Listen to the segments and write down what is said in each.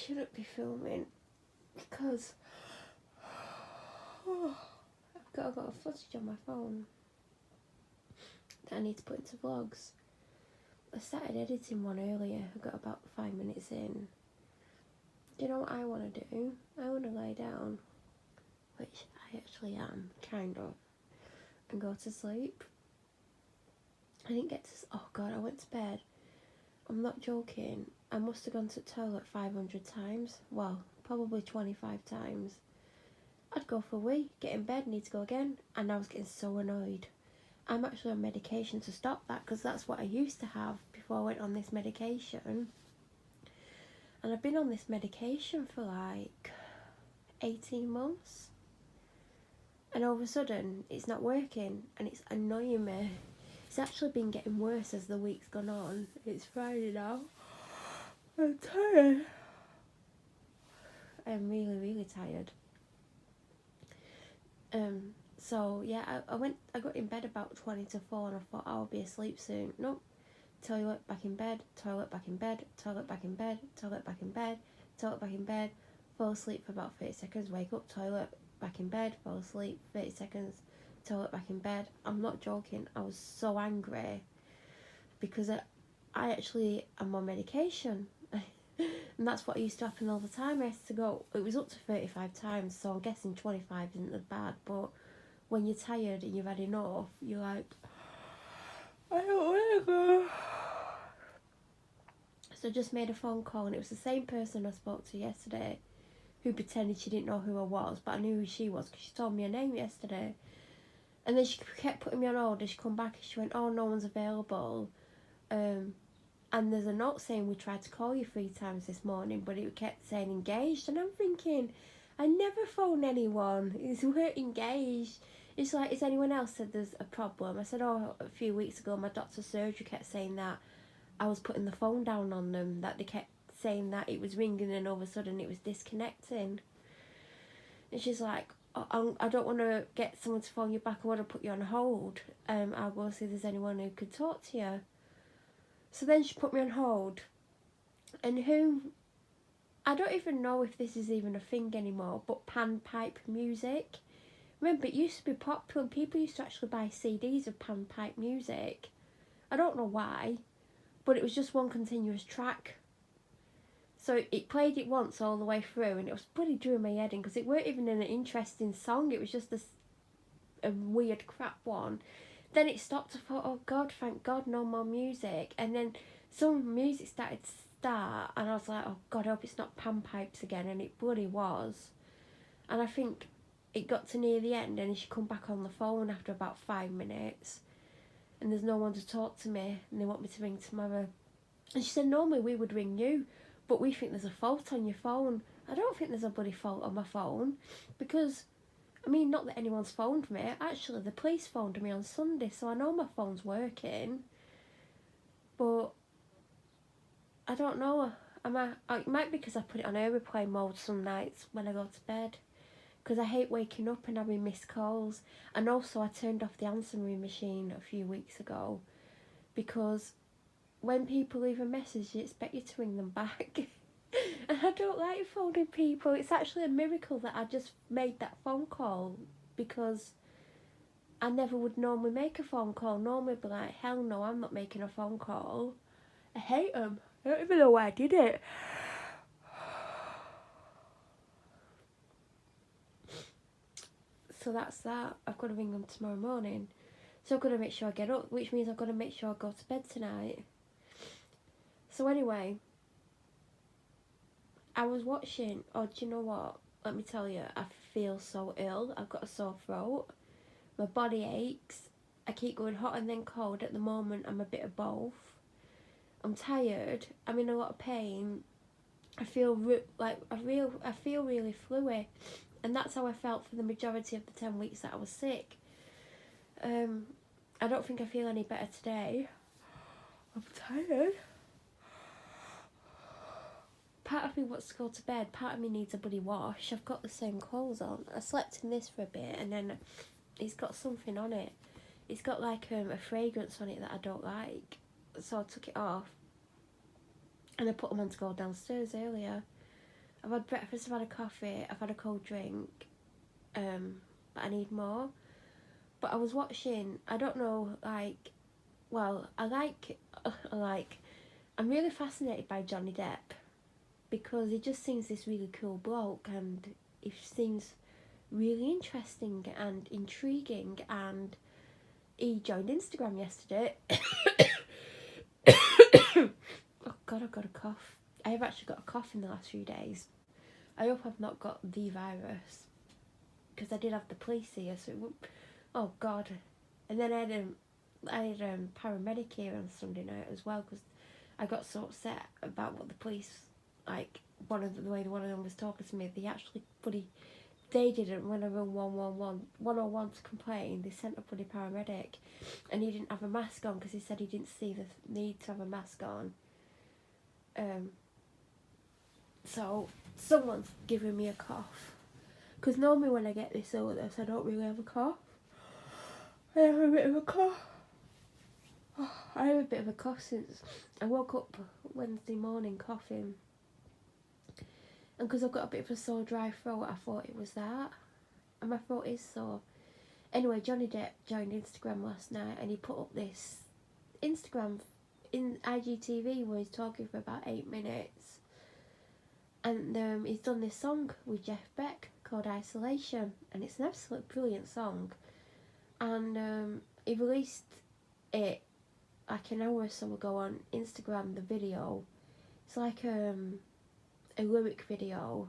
shouldn't be filming because I've got a lot of footage on my phone that I need to put into vlogs. I started editing one earlier. I got about 5 minutes in. Do you know what I want to do? I want to lay down, which I actually am, kind of, and go to sleep. I didn't get to... Oh God, I went to bed. I'm not joking. I must have gone to the toilet 500 times. Well, probably 25 times. I'd go for a wee, get in bed, need to go again, and I was getting so annoyed. I'm actually on medication to stop that, because that's what I used to have before I went on this medication. And I've been on this medication for like 18 months. And all of a sudden, it's not working, and it's annoying me. It's actually been getting worse as the week's gone on. It's Friday now. I'm tired. I'm really, really tired. So yeah, I got in bed about 20 to 4 and I thought I'll be asleep soon. Nope. Toilet, back in bed, toilet, back in bed, toilet, back in bed, toilet, back in bed, toilet, back in bed, fall asleep for about 30 seconds, wake up, toilet, back in bed, fall asleep, 30 seconds, toilet, back in bed. I'm not joking, I was so angry because I actually am on medication. And that's what used to happen all the time. I used to go, it was up to 35 times, so I'm guessing 25 isn't that bad, but when you're tired and you've had enough, you're like, I don't want to go. So I just made a phone call, and it was the same person I spoke to yesterday who pretended she didn't know who I was, but I knew who she was because she told me her name yesterday. And then she kept putting me on hold, and she come back and she went, oh, no one's available. And there's a note saying we tried to call you 3 times this morning, but it kept saying engaged. And I'm thinking, I never phone anyone. We're engaged. It's like, is anyone else said there's a problem? I said, oh, a few weeks ago my doctor's surgery kept saying that I was putting the phone down on them, that they kept saying that it was ringing and all of a sudden it was disconnecting. And she's like, oh, I don't want to get someone to phone you back. I want to put you on hold. I'll go see if there's anyone who could talk to you. So then she put me on hold, and I don't even know if this is even a thing anymore, but panpipe music. Remember, it used to be popular, and people used to actually buy CDs of panpipe music. I don't know why, but it was just one continuous track. So it played it once all the way through, and it was bloody doing my head in, because it weren't even an interesting song, it was just a weird crap one. Then it stopped. I thought, oh God, thank God, no more music. And then some music started to start, and I was like, oh God, I hope it's not panpipes again. And it bloody was. And I think it got to near the end, and she come back on the phone after about 5 minutes, and there's no one to talk to me, and they want me to ring tomorrow. And she said, normally we would ring you, but we think there's a fault on your phone. I don't think there's a bloody fault on my phone, because... I mean, not that anyone's phoned me. Actually, the police phoned me on Sunday, so I know my phone's working. But I don't know. It might be because I put it on aeroplane mode some nights when I go to bed. Because I hate waking up and having missed calls. And also, I turned off the answering machine a few weeks ago. Because when people leave a message, they expect you to ring them back. And I don't like phoning people. It's actually a miracle that I just made that phone call, because I never would normally make a phone call. Normally I'd be like, hell no, I'm not making a phone call. I hate them. I don't even know why I did it. So that's that. I've got to ring them tomorrow morning. So I've got to make sure I get up, which means I've got to make sure I go to bed tonight. So anyway... I was watching, do you know what? Let me tell you, I feel so ill. I've got a sore throat. My body aches. I keep going hot and then cold. At the moment, I'm a bit of both. I'm tired. I'm in a lot of pain. I feel I feel really fluey, and that's how I felt for the majority of the 10 weeks that I was sick. I don't think I feel any better today. I'm tired. Part of me wants to go to bed, part of me needs a bloody wash. I've got the same clothes on. I slept in this for a bit, and then it's got something on it. It's got like a fragrance on it that I don't like. So I took it off, and I put them on to go downstairs earlier. I've had breakfast, I've had a coffee, I've had a cold drink, but I need more. But I was watching, I don't know, I'm really fascinated by Johnny Depp because he just seems this really cool bloke, and he seems really interesting and intriguing, and he joined Instagram yesterday. Oh God, I've got a cough. I have actually got a cough in the last few days. I hope I've not got the virus, because I did have the police here, so oh God. And then I had paramedic here on Sunday night as well, because I got so upset about what the police, like, one of them was talking to me. They didn't, when I rang 101 to complain, they sent a bloody paramedic, and he didn't have a mask on because he said he didn't see the need to have a mask on. So someone's giving me a cough, because normally when I get this illness I don't really have a cough. I have a bit of a cough. I have a bit of a cough since I woke up Wednesday morning coughing, and because I've got a bit of a sore dry throat, I thought it was that, and my throat is sore. Anyway, Johnny Depp joined Instagram last night, and he put up this Instagram in IGTV where he's talking for about 8 minutes, and he's done this song with Jeff Beck called Isolation, and it's an absolute brilliant song. And he released it like an hour or so ago on Instagram, the video. It's like a lyric video,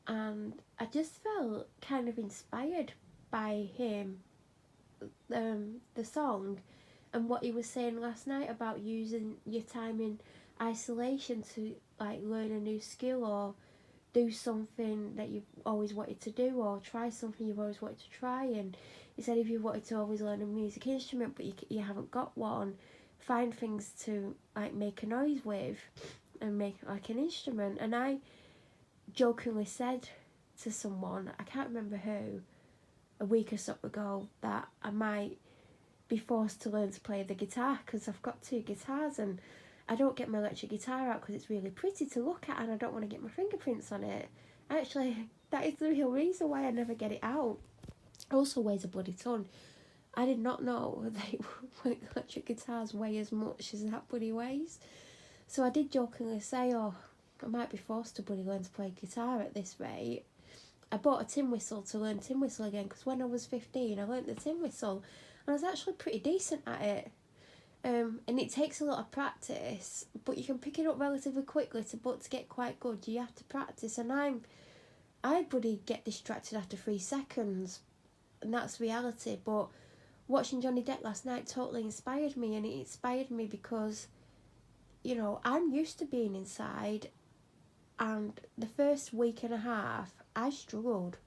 and I just felt kind of inspired by him, the song, and what he was saying last night about using your time in isolation to like learn a new skill, or do something that you've always wanted to do, or try something you've always wanted to try. And he said if you wanted to always learn a music instrument but you haven't got one, find things to like make a noise with and make like an instrument. And I jokingly said to someone, I can't remember who, a week or so ago, that I might be forced to learn to play the guitar, because I've got 2 guitars and I don't get my electric guitar out because it's really pretty to look at and I don't want to get my fingerprints on it. Actually, that is the real reason why I never get it out. It also weighs a bloody ton. I did not know that electric guitars weigh as much as that bloody weighs. So I did jokingly say, I might be forced to bloody learn to play guitar at this rate. I bought a tin whistle to learn tin whistle again, because when I was 15 I learnt the tin whistle and I was actually pretty decent at it. And it takes a lot of practice, but you can pick it up relatively quickly. But to get quite good, you have to practice. And I bloody get distracted after 3 seconds, and that's reality. But watching Johnny Depp last night totally inspired me, and it inspired me because, you know, I'm used to being inside, and the first week and a half I struggled.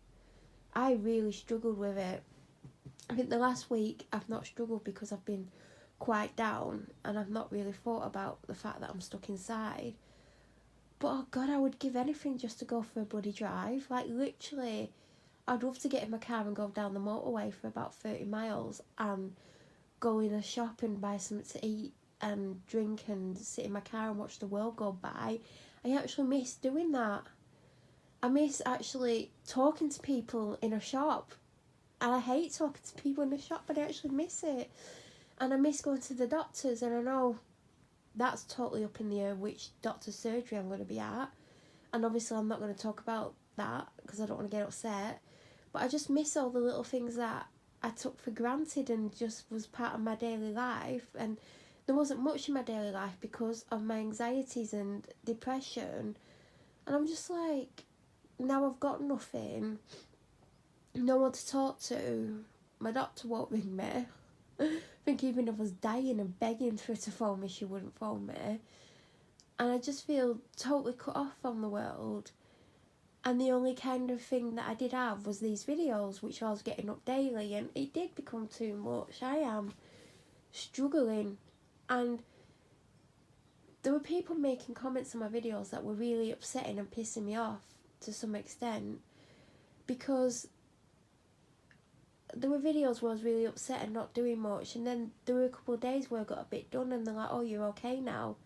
I really struggled with it. I think the last week I've not struggled because I've been quite down and I've not really thought about the fact that I'm stuck inside. But oh God, I would give anything just to go for a bloody drive. Like literally, I'd love to get in my car and go down the motorway for about 30 miles and go in a shop and buy something to eat and drink and sit in my car and watch the world go by. I actually miss doing that. I miss actually talking to people in a shop. And I hate talking to people in the shop, but I actually miss it. And I miss going to the doctors, and I know that's totally up in the air which doctor's surgery I'm going to be at. And obviously I'm not going to talk about that because I don't want to get upset. But I just miss all the little things that I took for granted and just was part of my daily life. And there wasn't much in my daily life because of my anxieties and depression. And I'm just like, now I've got nothing, no one to talk to. My doctor won't ring me. I think even if I was dying and begging for her to phone me, she wouldn't phone me. And I just feel totally cut off from the world. And the only kind of thing that I did have was these videos, which I was getting up daily, and it did become too much. I am struggling. And there were people making comments on my videos that were really upsetting and pissing me off to some extent, because there were videos where I was really upset and not doing much, and then there were a couple of days where I got a bit done and they're like, oh, you're okay now.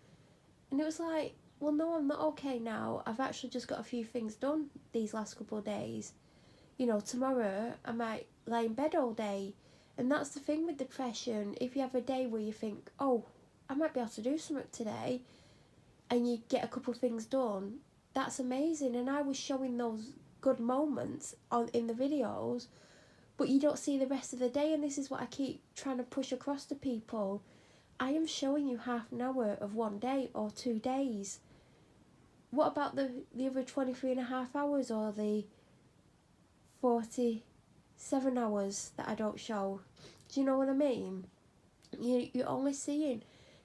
And it was like, well, no, I'm not okay now. I've actually just got a few things done these last couple of days. You know, tomorrow I might lie in bed all day. And that's the thing with depression. If you have a day where you think, oh, I might be able to do something today, and you get a couple of things done, that's amazing. And I was showing those good moments in the videos, but you don't see the rest of the day. And this is what I keep trying to push across to people. I am showing you half an hour of one day or 2 days. What about the other 23 and a half hours or the 47 hours that I don't show? Do you know what I mean? You're only seeing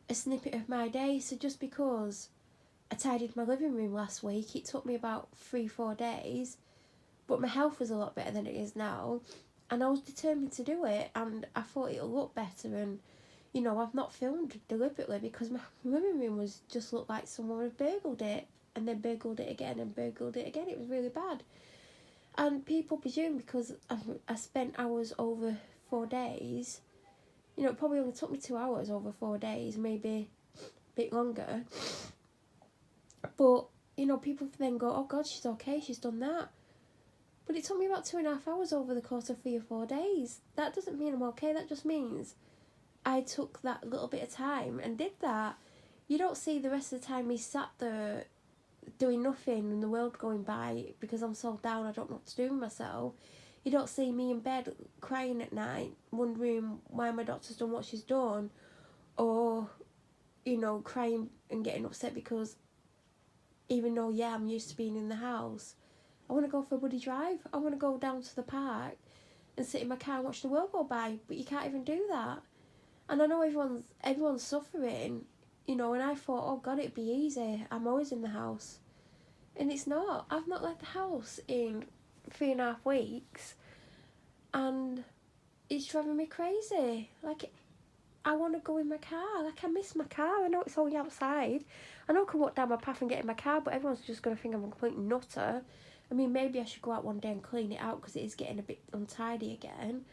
a snippet of my day. So just because I tidied my living room last week, it took me about 3-4 days, but my health was a lot better than it is now, and I was determined to do it, and I thought it'll look better. And you know, I've not filmed deliberately because my living room was just looked like someone had burgled it, and then burgled it again and burgled it again. It was really bad. And people presume because I spent hours over 4 days, you know, it probably only took me 2 hours over 4 days, maybe a bit longer. But, you know, people then go, oh God, she's okay, she's done that. But it took me about 2.5 hours over the course of 3 or 4 days. That doesn't mean I'm okay, that just means I took that little bit of time and did that. You don't see the rest of the time me sat there doing nothing and the world going by because I'm so down I don't know what to do with myself. You don't see me in bed crying at night, wondering why my doctor's done what she's done, or, you know, crying and getting upset because even though, yeah, I'm used to being in the house, I want to go for a bloody drive. I want to go down to the park and sit in my car and watch the world go by, but you can't even do that. And I know everyone's suffering, you know, and I thought, oh God, it'd be easy. I'm always in the house. And it's not. I've not left the house in 3.5 weeks, and it's driving me crazy. Like, I want to go in my car. Like, I miss my car. I know it's only outside. I know I can walk down my path and get in my car, but everyone's just going to think I'm a complete nutter. I mean, maybe I should go out one day and clean it out because it is getting a bit untidy again.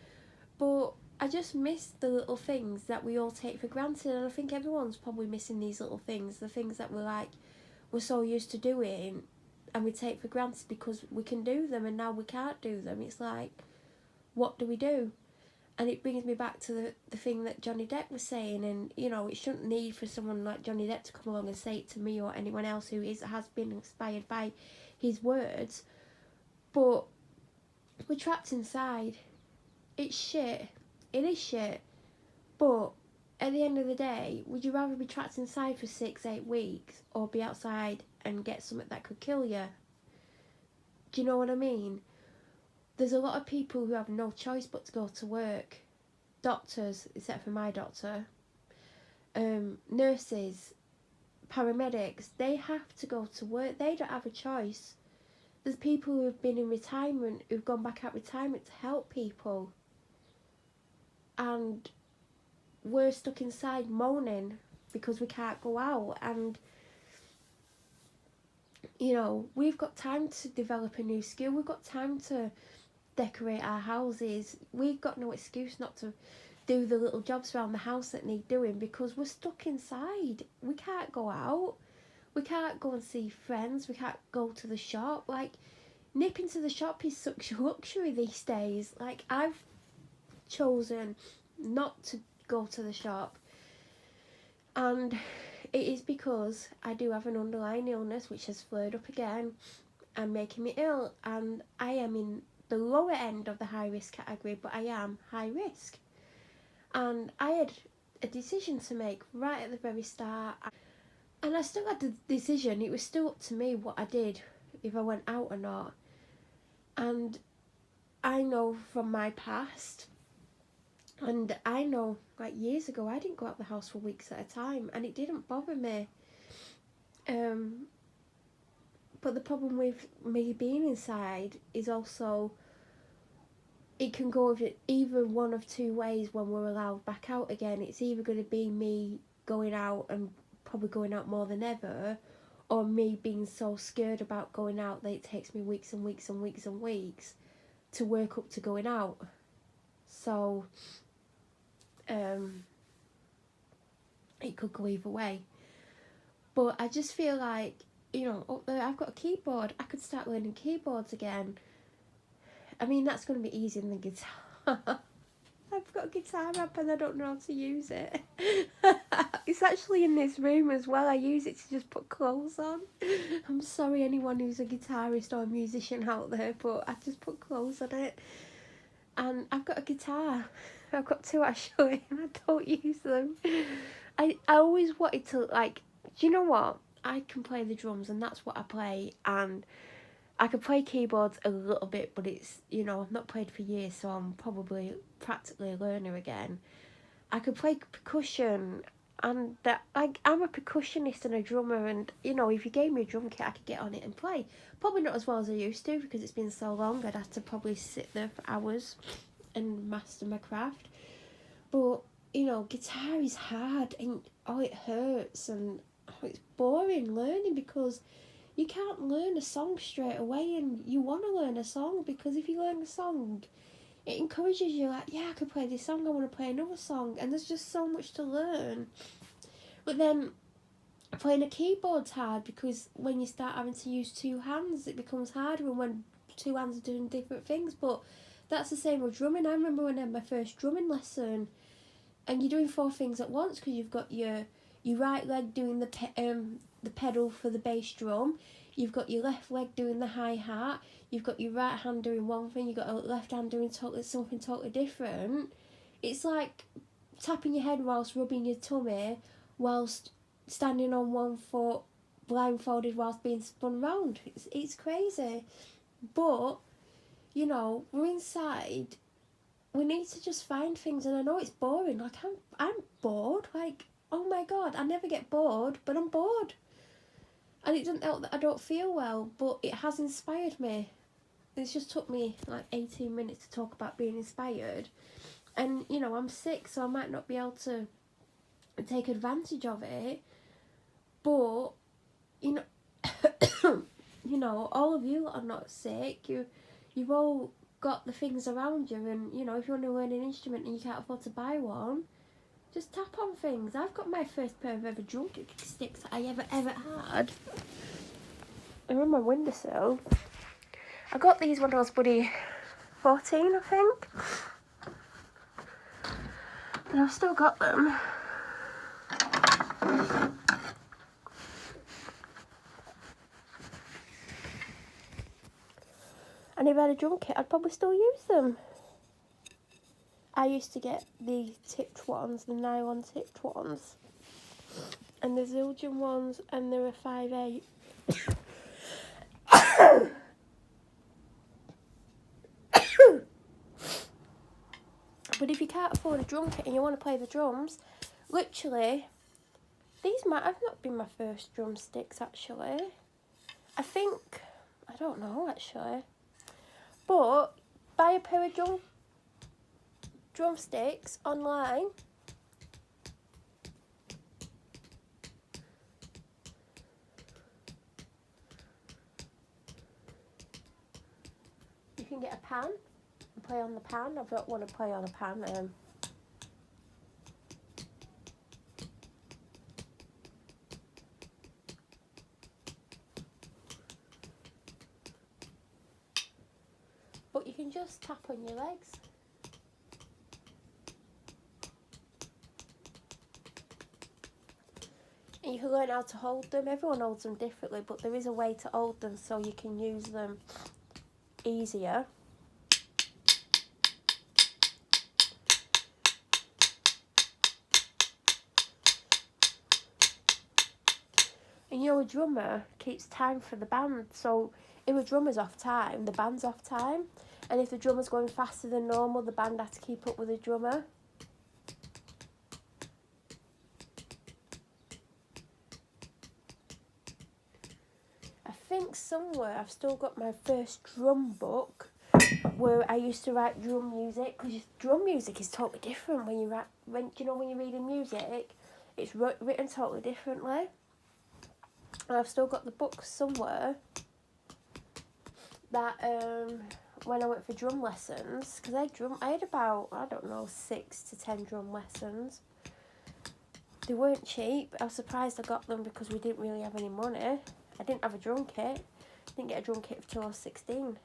But I just miss the little things that we all take for granted, and I think everyone's probably missing these little things, the things that we're so used to doing and we take for granted because we can do them and now we can't do them. It's like, what do we do? And it brings me back to the thing that Johnny Depp was saying, and you know, it shouldn't need for someone like Johnny Depp to come along and say it to me or anyone else who has been inspired by his words, but we're trapped inside. It's shit. It is shit. But at the end of the day, would you rather be trapped inside for 6-8 weeks or be outside and get something that could kill you? Do you know what I mean? There's a lot of people who have no choice but to go to work. Doctors, except for my doctor, nurses, paramedics, they have to go to work. They don't have a choice. There's people who have been in retirement, who've gone back out retirement to help people. And we're stuck inside moaning because we can't go out. And, you know, we've got time to develop a new skill. We've got time to decorate our houses. We've got no excuse not to do the little jobs around the house that need doing because we're stuck inside. We can't go out. We can't go and see friends. We can't go to the shop. Like, nipping to the shop is such a luxury these days. Like, I've chosen not to go to the shop, and it is because I do have an underlying illness which has flared up again and making me ill, and I am in the lower end of the high risk category, but I am high risk. And I had a decision to make right at the very start, and I still had the decision. It was still up to me what I did, if I went out or not. And I know from my past, and I know, like, years ago, I didn't go out the house for weeks at a time, and it didn't bother me. But the problem with me being inside is also, it can go either one of two ways when we're allowed back out again. It's either going to be me going out and probably going out more than ever, or me being so scared about going out that it takes me weeks and weeks and weeks and weeks to work up to going out. So, it could go either way. But I just feel like, you know, up there I've got a keyboard. I could start learning keyboards again. I mean, that's going to be easier than the guitar. I've got a guitar amp and I don't know how to use it. It's actually in this room as well. I use it to just put clothes on. I'm sorry anyone who's a guitarist or a musician out there, but I just put clothes on it. And I've got a guitar. I've got two actually, and I don't use them. I always wanted to, like, do you know what? I can play the drums and that's what I play, and I can play keyboards a little bit, but it's, you know, I've not played for years, so I'm probably practically a learner again. I could play percussion, and that, like, I'm a percussionist and a drummer, and, you know, if you gave me a drum kit, I could get on it and play. Probably not as well as I used to, because it's been so long. I'd have to probably sit there for hours and master my craft. But, you know, guitar is hard, and it hurts, and it's boring learning, because you can't learn a song straight away, and you want to learn a song, because if you learn a song, it encourages you, like, yeah, I could play this song, I want to play another song, and there's just so much to learn. But then playing a keyboard's hard, because when you start having to use two hands, it becomes harder, and when two hands are doing different things. But that's the same with drumming. I remember when I had my first drumming lesson, and you're doing four things at once, because you've got your right leg doing the pedal for the bass drum, you've got your left leg doing the hi-hat, you've got your right hand doing one thing, you've got a left hand doing something totally different. It's like tapping your head whilst rubbing your tummy, whilst standing on one foot, blindfolded whilst being spun round. It's crazy. But, you know, we're inside. We need to just find things, and I know it's boring. Like, I'm bored. Like, oh my God, I never get bored, but I'm bored. And it doesn't help that I don't feel well, but it has inspired me. It's just took me like 18 minutes to talk about being inspired. And, you know, I'm sick, so I might not be able to take advantage of it. But, you know, you know, all of you are not sick. You've all got the things around you, and, you know, if you want to learn an instrument and you can't afford to buy one, just tap on things. I've got my first pair of ever drum sticks that I ever had. They're on my windowsill. I got these when I was bloody 14, I think. And I've still got them. And if I had a drum kit, I'd probably still use them. I used to get the tipped ones, the nylon tipped ones. And the Zildjian ones, and they were 5/8. But if you can't afford a drum kit and you want to play the drums, literally, these might have not been my first drumsticks, actually. I don't know, actually. But buy a pair of drumsticks online. You can get a pan and play on the pan. I don't want to play on a pan. But you can just tap on your legs. And you can learn how to hold them. Everyone holds them differently, but there is a way to hold them so you can use them easier. And you know, a drummer keeps time for the band, so if a drummer's off time, the band's off time. And if the drummer's going faster than normal, the band has to keep up with the drummer. I think somewhere I've still got my first drum book where I used to write drum music, because drum music is totally different when you write, when you're reading music, it's written totally differently. And I've still got the book somewhere that when I went for drum lessons, because I had about, I don't know, 6 to 10 drum lessons. They weren't cheap. I was surprised I got them because we didn't really have any money. I didn't have a drum kit. Didn't get a drum kit until I was 16.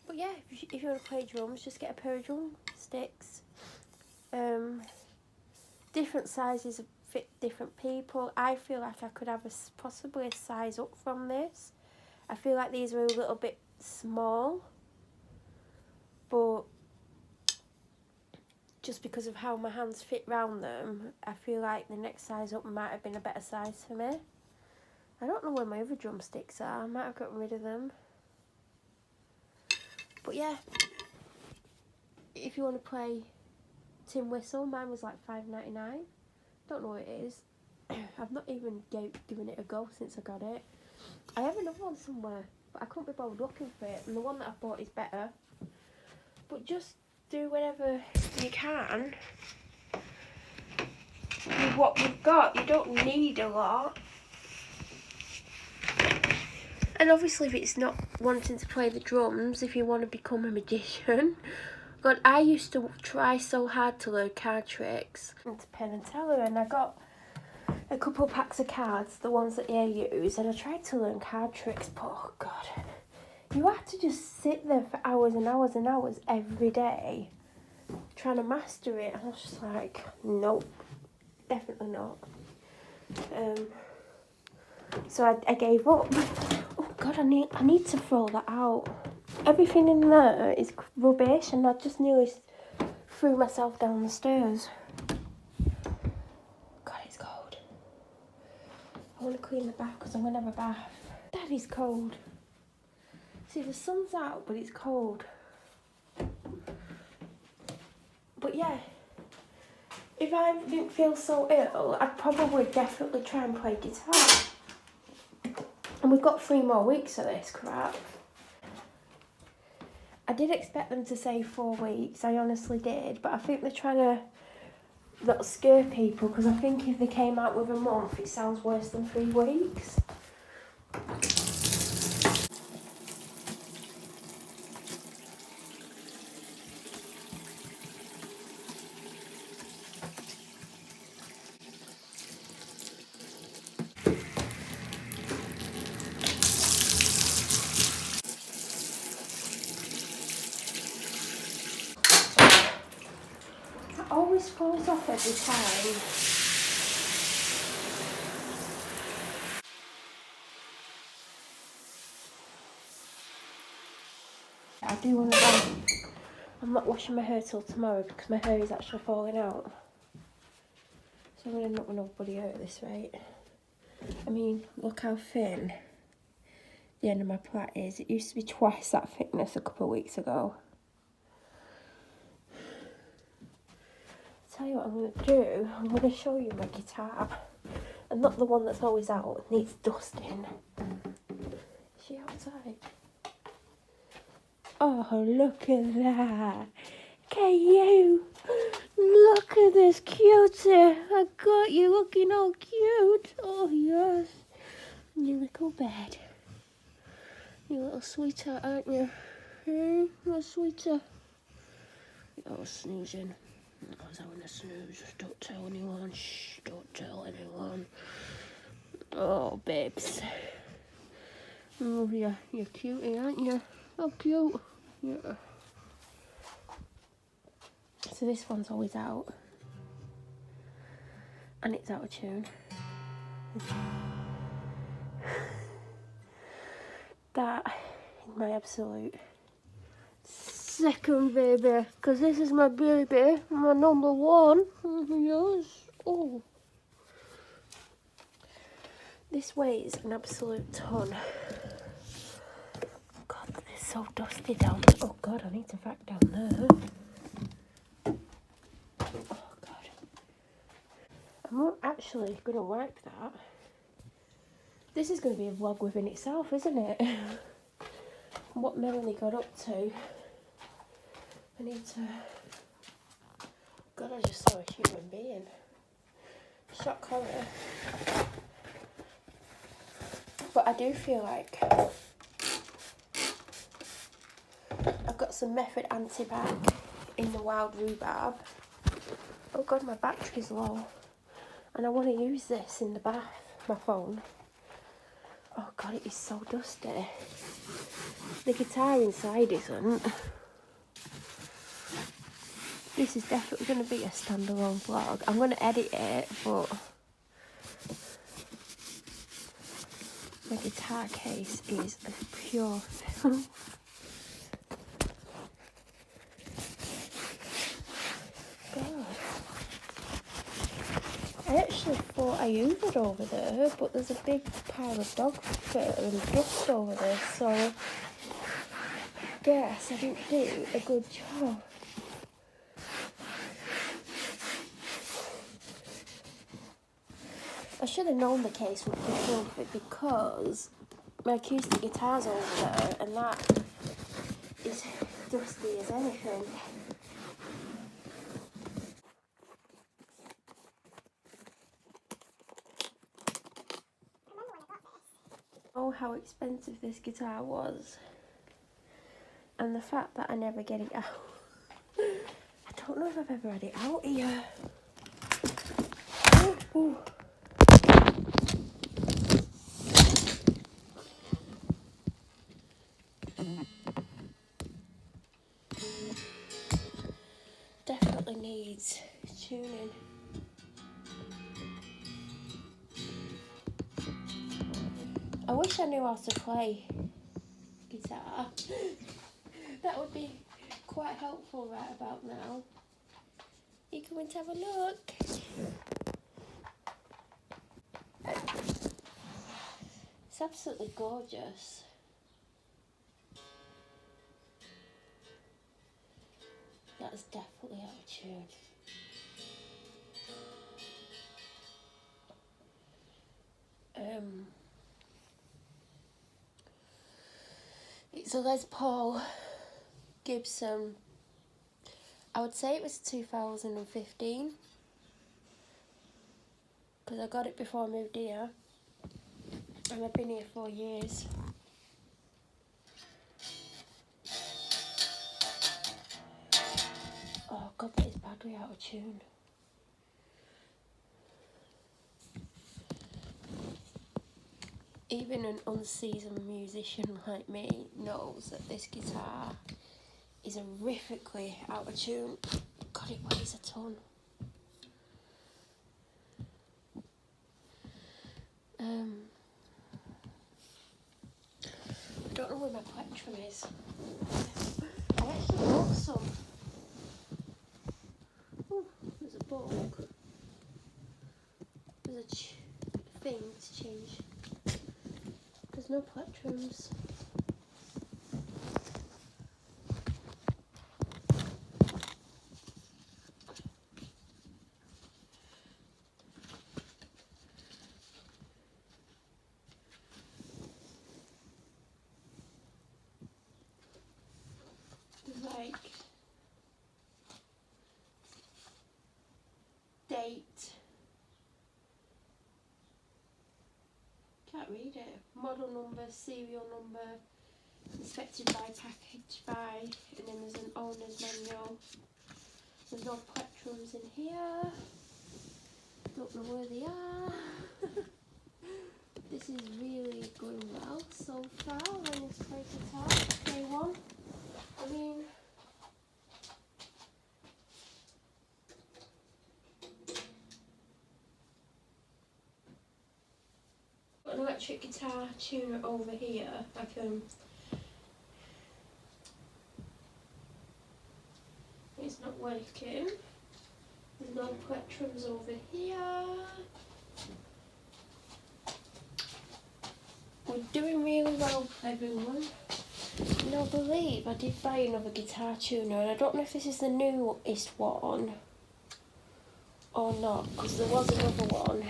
But yeah, if you want to play drums, just get a pair of drumsticks. Different sizes fit different people. I feel like I could have possibly a size up from this. I feel like these are a little bit small, but just because of how my hands fit round them, I feel like the next size up might have been a better size for me. I don't know where my other drumsticks are. I might have gotten rid of them. But yeah, if you want to play tin whistle, mine was like $5.99. Don't know what it is. I've not even given it a go since I got it. I have another one somewhere, but I couldn't be bothered looking for it, and the one that I bought is better. But just do whatever you can with what you've got. You don't need a lot. And obviously if it's not wanting to play the drums, if you want to become a magician. God, I used to try so hard to learn card tricks into Penn and Teller, and I got a couple packs of cards, the ones that they use, and I tried to learn card tricks, but oh God, you have to just sit there for hours and hours and hours every day trying to master it, and I was just like, nope, definitely not. So I gave up. Oh God, I need to throw that out. Everything in there is rubbish, and I just nearly threw myself down the stairs. God, it's cold. I want to clean the bath because I'm going to have a bath. That is cold. See, the sun's out, but it's cold. But yeah, if I didn't feel so ill, I'd probably definitely try and play guitar. And we've got 3 more weeks of this crap. I did expect them to say 4 weeks, I honestly did, but I think they're trying to not scare people, because I think if they came out with a month, it sounds worse than 3 weeks. It always falls off every time. I do want to buy. I'm not washing my hair till tomorrow because my hair is actually falling out. So I'm going to end up with nobody out at this rate. I mean, look how thin the end of my plait is. It used to be twice that thickness a couple of weeks ago. I'll tell you what I'm going to do. I'm going to show you my guitar. And not the one that's always out. It needs dusting. Is she outside? Oh, look at that. Can you? Look at this cutie. I got you looking all cute. Oh, yes. You little bed. You little sweetheart, aren't you? Hey, little sweetheart. I was snoozing. I was having a snooze. Don't tell anyone. Shh, don't tell anyone. Oh, babes. Oh, yeah, you're cutie, aren't you? Oh, cute. Yeah. So this one's always out. And it's out of tune. That is my absolute second baby. Because this is my baby. My number 1. Yes. Oh. This weighs an absolute ton. God, it's so dusty down there. Oh God, I need to vac down there. Oh God. I'm not actually going to wipe that. This is going to be a vlog within itself, isn't it? What Melanie got up to. I need to... God, I just saw a human being. shock horror. But I do feel like I've got some method anti-bac in the wild rhubarb. Oh god, my battery's low. And I want to use this in the bath, my phone. Oh god, it is so dusty. The guitar inside isn't. This is definitely going to be a standalone vlog. I'm going to edit it, but my guitar case is pure filth. God. I actually thought I hoovered over there, but there's a big pile of dog fur and dust over there, so I guess I didn't do a good job. I should have known the case would be filthy because my acoustic guitar's over there and that is dusty as anything. Oh, how expensive this guitar was. And the fact that I never get it out. I don't know if I've ever had it out here. Ooh. Definitely needs tuning. I wish I knew how to play guitar. That would be quite helpful right about now. You coming to have a look? It's absolutely gorgeous. That is definitely out of tune. It's a Les Paul Gibson. I would say it was 2015 because I got it before I moved here and I've been here 4 years. Oh god, that is badly out of tune. Even an unseasoned musician like me knows that this guitar is horrifically out of tune. God, it weighs a ton. I don't know where my plectrum is. I actually bought some. Oh, there's a bug. There's a thing to change. There's no plectrums. Like date, can't read it, model number, serial number, inspected by, packaged by, and then there's an owner's manual. There's no plectrums in here, don't know where they are. This is really going well so far. Learning to play guitar, day one. I mean, got an electric guitar tuner over here. I can. It's not working. There's no plectrums over here. We're doing really well, everyone. And I believe I did buy another guitar tuner, and I don't know if this is the newest one or not, because there was another one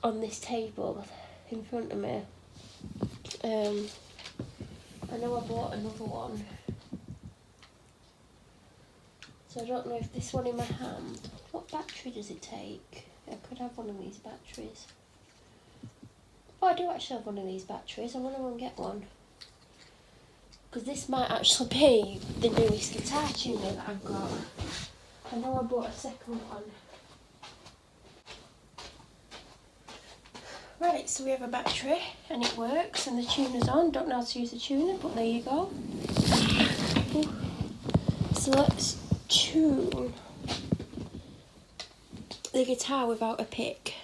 on this table in front of me. I know I bought another one So I don't know if this one in my hand, what battery does it take? I could have one of these batteries. Oh, I do actually have one of these batteries. I want to go and get one. Because this might actually be the newest guitar tuner that I've got. I know I bought a second one. Right, so we have a battery and it works and the tuner's on. Don't know how to use the tuner, but there you go. So let's tune the guitar without a pick.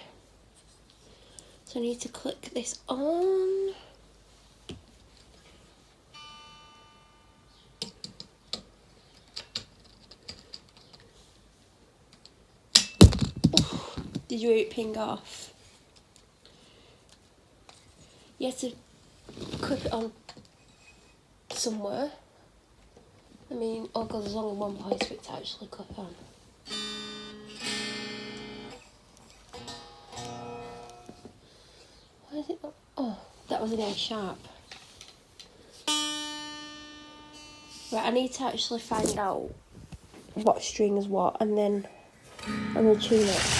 So I need to click this on. Did you hear it ping off? You have to clip it on somewhere. I mean, oh god, there's only one place for it to actually clip on. Why is it not? Oh, that wasn't any sharp. Right, I need to actually find out what string is what, and then I'm going to tune it.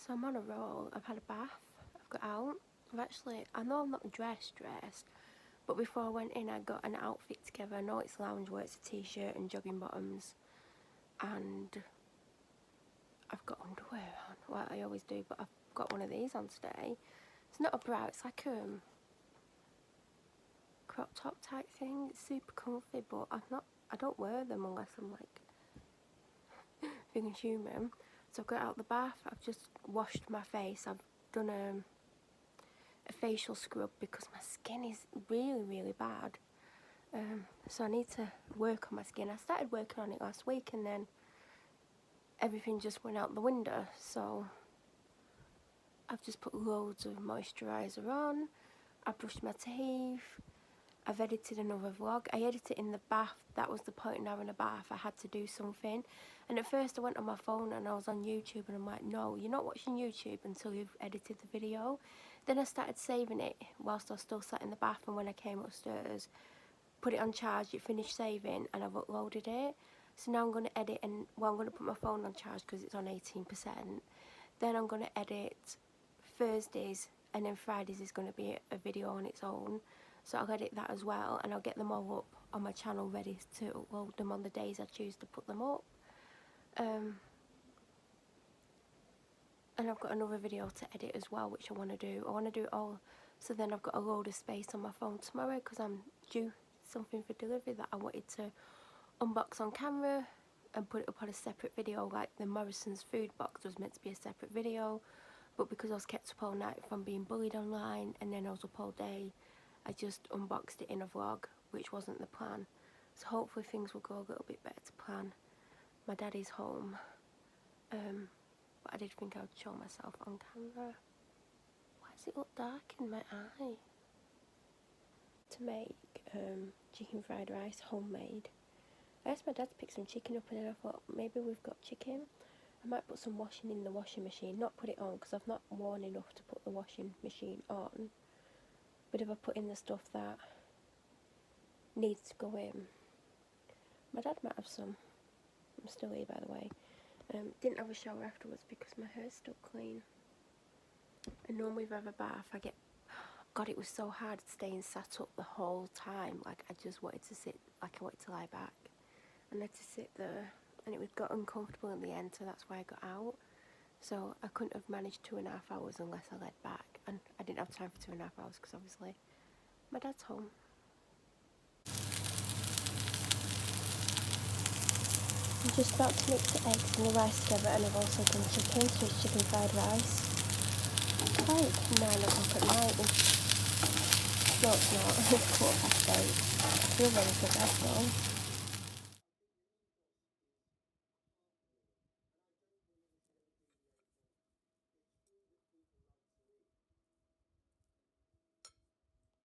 So I'm on a roll. I've had a bath. I've got out. I know I'm not dressed, but before I went in, I got an outfit together. I know it's loungewear. It's a t-shirt and jogging bottoms, and I've got underwear on. Well, I always do, but I've got one of these on today. It's not a bra. It's like a crop top type thing. It's super comfy, but I don't wear them unless I'm like being human. So I've got out the bath. I've just washed my face. I've done a facial scrub because my skin is really bad. So I need to work on my skin. I started working on it last week and then everything just went out the window. So I've just put loads of moisturiser on. I brushed my teeth. I've edited another vlog. I edited in the bath. That was the point in having a bath. I had to do something. And at first I went on my phone and I was on YouTube and I'm like, no, you're not watching YouTube until you've edited the video. Then I started saving it whilst I was still sat in the bath, and when I came upstairs, put it on charge, it finished saving and I've uploaded it. So now I'm going to edit and, well, I'm going to put my phone on charge because it's on 18%. Then I'm going to edit Thursdays and then Fridays is going to be a video on its own. So I'll edit that as well and I'll get them all up on my channel ready to upload them on the days I choose to put them up. And I've got another video to edit as well, which I want to do. I want to do it all, so then I've got a load of space on my phone tomorrow because I'm due something for delivery that I wanted to unbox on camera and put it up on a separate video, like the Morrison's food box was meant to be a separate video. but because I was kept up all night from being bullied online, and then I was up all day, I just unboxed it in a vlog, which wasn't the plan. So hopefully things will go a little bit better to plan. My dad is home, but I did think I would show myself on camera. Why does it look dark in my eye? To make chicken fried rice, homemade. I asked my dad to pick some chicken up, and then I thought maybe we've got chicken. I might put some washing in the washing machine, not put it on because I've not worn enough to put the washing machine on. But if I put in the stuff that needs to go in, my dad might have some. I'm still here, by the way. Didn't have a shower afterwards because my hair's still clean. And normally if I have a bath, I get... God, it was so hard staying sat up the whole time. Like, I just wanted to sit, like I wanted to lie back. And I had to sit there. And it got uncomfortable in the end, so that's why I got out. So I couldn't have managed 2.5 hours unless I laid back. And I didn't have time for 2.5 hours because obviously my dad's home. I'm just about to mix the eggs and the rice together, and I've also done chicken, so it's chicken fried rice. It's like 9 o'clock at night. No, it's not. It's 8:15. I feel ready for bed though.